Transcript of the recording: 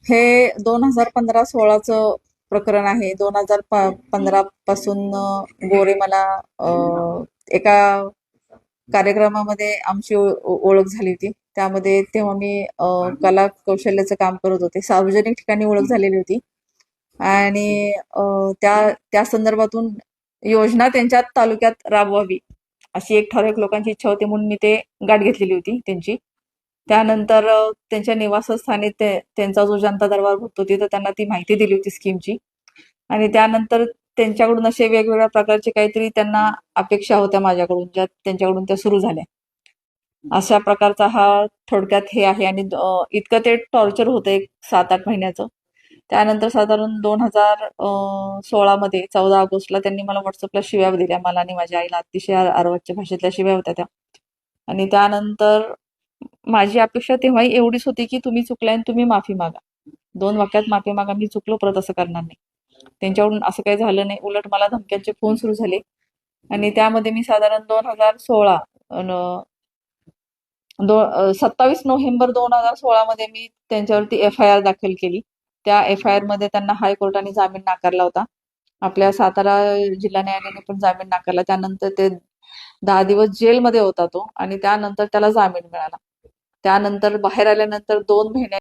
हे 2015-16चं प्रकरण आहे. 2015 पासून गोरे मला एका कार्यक्रमामध्ये आमची ओळख झाली होती. त्यामध्ये तेव्हा मी कला कौशल्याचं काम करत होते. सार्वजनिक ठिकाणी ओळख झालेली होती आणि त्या संदर्भातून योजना त्यांच्या तालुक्यात राबवावी अशी एक ठराविक लोकांची इच्छा होती, म्हणून मी ते गाठ घेतलेली होती त्यांची. त्यानंतर त्यांच्या निवासस्थानी त्यांचा जो जनता दरबार भरतो तिथं त्यांना ती माहिती दिली होती स्कीमची. आणि त्यानंतर त्यांच्याकडून असे वेगवेगळ्या प्रकारचे काहीतरी त्यांना अपेक्षा होत्या माझ्याकडून, ज्या त्यांच्याकडून त्या सुरू झाल्या. अशा प्रकारचा हा थोडक्यात हे आहे. आणि इतकं ते टॉर्चर होतं एक 7-8 महिन्याचं. त्यानंतर साधारण 2016 मध्ये 14 ऑगस्टला त्यांनी मला व्हॉट्सअपला शिव्या दिल्या. मला आणि माझ्या आईला अतिशय अर्वाच्य भाषेतल्या शिव्या होत्या त्या. आणि त्यानंतर माझी अपेक्षा तेव्हाही एवढीच होती की तुम्ही चुकलाय आणि तुम्ही माफी मागा. 2 वाक्यात माफी मागा, मी चुकलो, परत असं करणार नाही. त्यांच्याकडून असं काही झालं नाही. उलट मला धमक्यांचे फोन सुरू झाले. आणि त्यामध्ये मी साधारण 2016 27 नोव्हेंबर 2016 मध्ये मी त्यांच्यावरती FIR दाखल केली. त्या FIR मध्ये त्यांना हायकोर्टाने जामीन नाकारला होता. आपल्या सातारा जिल्हा न्यायालयाने पण जामीन नाकारला. त्यानंतर ते 10 दिवस जेलमध्ये होता तो, आणि त्यानंतर त्याला जामीन मिळाला. त्यानंतर बाहेर आल्यानंतर 2 महिने